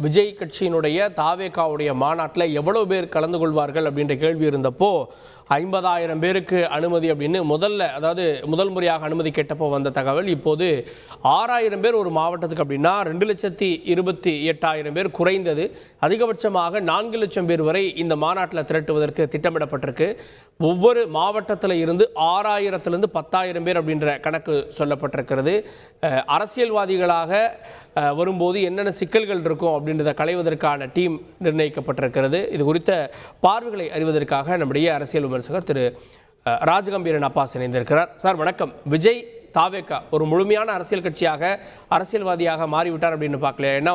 விஜய் கட்சியினுடைய தாவேகாவுடைய மாநாட்டில் எவ்வளவு பேர் கலந்து கொள்வார்கள் அப்படின்ற கேள்வி இருந்தப்போ 50,000 பேருக்கு அனுமதி அப்படின்னு முதல் முறையாக அனுமதி கேட்டப்போ வந்த தகவல் இப்போது 6,000 பேர் ஒரு மாவட்டத்துக்கு அப்படின்னா 2,28,000 பேர் குறைந்தது. அதிகபட்சமாக 4 லட்சம் பேர் வரை இந்த மாநாட்டில் திரட்டுவதற்கு திட்டமிடப்பட்டிருக்கு. ஒவ்வொரு மாவட்டத்தில் இருந்து 6,000லிருந்து 10,000 பேர் அப்படின்ற கணக்கு சொல்லப்பட்டிருக்கிறது. அரசியல்வாதிகளாக வரும்போது என்னென்ன சிக்கல்கள் இருக்கும் அப்படின்றத களைவதற்கான டீம் நிர்ணயிக்கப்பட்டிருக்கிறது. இது குறித்த பார்வைகளை அறிவதற்காக நம்முடைய அரசியல் விமர்சகர் திரு ராஜகம்பீரன் அப்பாஸ் இணைந்திருக்கிறார். சார் வணக்கம். விஜய் தாவேகா ஒரு முழுமையான அரசியல் கட்சியாக அரசியல்வாதியாக மாறிவிட்டார் அப்படின்னு பார்க்கல. ஏன்னா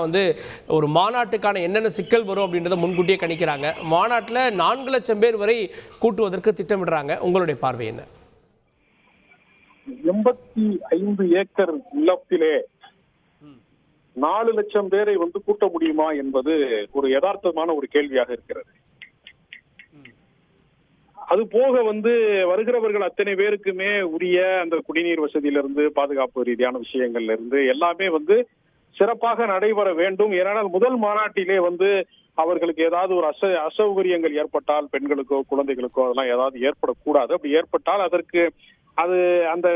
ஒரு மாநாட்டுக்கான என்னென்ன சிக்கல் வரும் அப்படின்றத முன்கூட்டியே கணிக்கிறாங்க. மாநாட்டில் 4 லட்சம் பேர் வரை கூட்டுவதற்கு திட்டமிடுறாங்க. உங்களுடைய பார்வை என்ன? 85 ஏக்கர் நிலத்திலே 4 லட்சம் பேரை கூட்ட முடியுமா என்பது ஒரு யதார்த்தமான ஒரு கேள்வியாக இருக்கிறது. அது போக வருகிறவர்கள் அத்தனை பேருக்குமே உரிய அந்த குடிநீர் வசதியிலிருந்து பாதுகாப்பு ரீதியான விஷயங்கள்ல இருந்து எல்லாமே சிறப்பாக நடைபெற வேண்டும். ஏனால் முதல் மாநாட்டிலே அவர்களுக்கு ஏதாவது ஒரு அசௌகரியங்கள் ஏற்பட்டால் பெண்களுக்கோ குழந்தைகளுக்கோ அதெல்லாம் ஏதாவது ஏற்படக்கூடாது. அப்படி ஏற்பட்டால் அதற்கு அது அந்த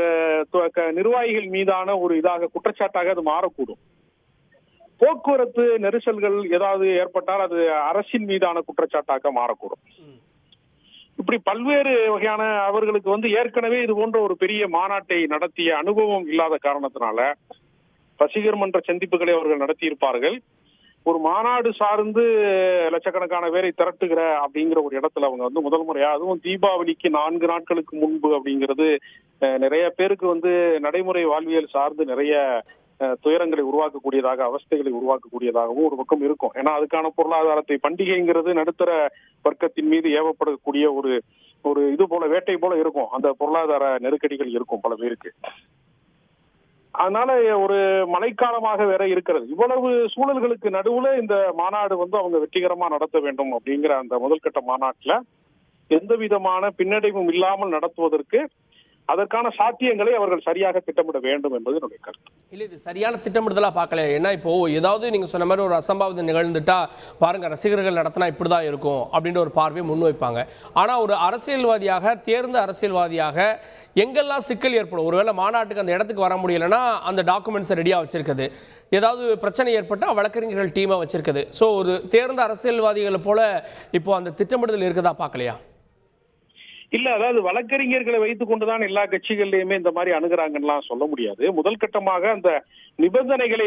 நிர்வாகிகள் மீதான ஒரு இதாக குற்றச்சாட்டாக அது மாறக்கூடும். போக்குவரத்து நெரிசல்கள் ஏதாவது ஏற்பட்டால் அது அரசின் மீதான குற்றச்சாட்டாக மாறக்கூடும். இப்படி பல்வேறு வகையான அவர்களுக்கு ஏற்கனவே இது போன்ற ஒரு பெரிய மாநாட்டை நடத்திய அனுபவம் இல்லாத காரணத்தினால ரசிகர் மன்ற சந்திப்புகளை அவர்கள் நடத்தியிருப்பார்கள். ஒரு மாநாடு சார்ந்து லட்சக்கணக்கான பேரை திரட்டுகிற அப்படிங்கிற ஒரு இடத்துல அவங்க முதல் முறையா, அதுவும் தீபாவளிக்கு 4 நாட்களுக்கு முன்பு அப்படிங்கிறது நிறைய பேருக்கு நடைமுறை வாழ்வியல் சார்ந்து நிறைய துயரங்களை உருவாக்கக்கூடியதாக, அவஸ்தைகளை உருவாக்கக்கூடியதாகவும் ஒரு பக்கம் இருக்கும். ஏன்னா அதுக்கான பொருளாதாரத்தை, பண்டிகைங்கிறது நடுத்தர வர்க்கத்தின் மீது ஏவப்படக்கூடிய ஒரு இது போல வேட்டை போல இருக்கும். அந்த பொருளாதார நெருக்கடிகள் இருக்கும் பல பேருக்கு. அதனால ஒரு மழைக்காலமாக வேற இருக்கிறது. இவ்வளவு சூழல்களுக்கு நடுவுல இந்த மாநாடு அவங்க வெற்றிகரமா நடத்த வேண்டும் அப்படிங்கிற அந்த முதல்கட்ட மாநாட்டுல எந்த விதமான பின்னடைவும் இல்லாமல் நடத்துவதற்கு அதற்கான சாத்தியங்களை அவர்கள் சரியாக திட்டமிட வேண்டும் என்பது என்னுடைய கருத்து. இல்லை, இது சரியான திட்டமிடுதலா பார்க்கல. ஏன்னா இப்போ ஏதாவது நீங்க சொன்ன மாதிரி ஒரு அசம்பாவிதம் நிகழ்ந்துட்டா பாருங்க, ரசிகர்கள் நடத்தினா இப்படிதான் இருக்கும் அப்படின்ற ஒரு பார்வையை முன்வைப்பாங்க. ஆனா ஒரு அரசியல்வாதியாக, தேர்ந்த அரசியல்வாதியாக எங்கெல்லாம் சிக்கல் ஏற்படும், ஒருவேளை மாநாட்டுக்கு அந்த இடத்துக்கு வர முடியலைன்னா அந்த டாக்குமெண்ட்ஸை ரெடியாக வச்சிருக்குது, ஏதாவது பிரச்சனை ஏற்பட்டால் வழக்கறிஞர்கள் டீமை வச்சிருக்குது. ஸோ ஒரு தேர்ந்த அரசியல்வாதிகளை போல இப்போ அந்த திட்டமிடுதல் இருக்குதா பார்க்கலையா? இல்ல, அதாவது வழக்கறிஞர்களை வைத்துக் கொண்டுதான் எல்லா கட்சிகள்லயுமே இந்த மாதிரி அணுகுறாங்கன்னு சொல்ல முடியாது. முதல் கட்டமாக அந்த நிபந்தனைகளை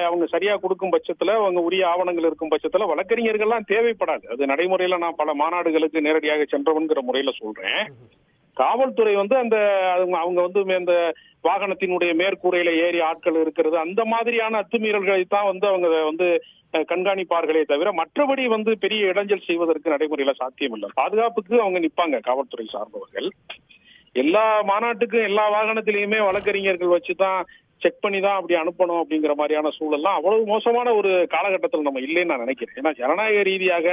அவங்க சரியா கொடுக்கும் பட்சத்துல, அவங்க உரிய ஆவணங்கள் இருக்கும் பட்சத்துல வழக்கறிஞர்கள்லாம் தேவைப்படாது. அது நடைமுறையில நான் பல மாநாடுகளுக்கு நேரடியாக சென்றவன்கிற முறையில சொல்றேன். காவல்துறை அந்த அவங்க அந்த வாகனத்தினுடைய மேற்கூரையில ஏறி ஆட்கள் இருக்கிறது, அந்த மாதிரியான அத்துமீறல்களை தான் அவங்க கண்காணிப்பார்களே தவிர மற்றபடி பெரிய இடைஞ்சல் செய்வதற்கு நடைமுறையில சாத்தியம் இல்லை. பாதுகாப்புக்கு அவங்க நிப்பாங்க காவல்துறை சார்ந்தவர்கள். எல்லா மாநாட்டுக்கும் எல்லா வாகனத்திலையுமே வழக்கறிஞர்கள் வச்சுதான் செக் பண்ணி தான் அப்படி அனுப்பணும் அப்படிங்கிற மாதிரியான சூழல்லாம் அவ்வளவு மோசமான ஒரு காலகட்டத்தில் நம்ம இல்லைன்னு நான் நினைக்கிறேன். ஏன்னா ஜனநாயக ரீதியாக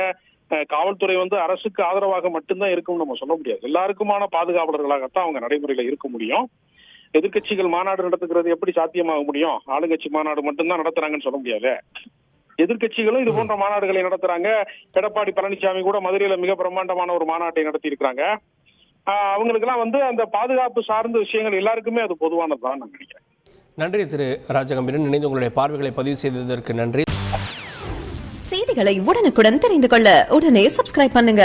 காவல்துறை அரசுக்கு ஆதரவாக மட்டும்தான் இருக்கும்னு நம்ம சொல்ல முடியாது. எல்லாருக்குமான பாதுகாவலர்களாகத்தான் அவங்க நடைமுறையில இருக்க முடியும். எதிர்கட்சிகள் மாநாடு நடத்துகிறது எப்படி சாத்தியமாக முடியும்? ஆளுங்கட்சி மாநாடு மட்டும்தான் நடத்துறாங்கன்னு சொல்ல முடியாது. எதிர்கட்சிகளும் இது போன்ற மாநாடுகளை நடத்துறாங்க. எடப்பாடி பழனிசாமி கூட மதுரையில மிக பிரம்மாண்டமான ஒரு மாநாட்டை நடத்தி இருக்கிறாங்க. அவங்களுக்கு எல்லாம் அந்த பாதுகாப்பு சார்ந்த விஷயங்கள் எல்லாருக்குமே அது பொதுவானதுதான் நான் நினைக்கிறேன். நன்றி திரு ராஜகம்பீரன். இணைந்து உங்களுடைய பார்வைகளை பதிவு செய்ததற்கு நன்றி. செய்திகளை உடனுக்குடன் தெரிந்து கொள்ள உடனே சப்ஸ்கிரைப் பண்ணுங்க.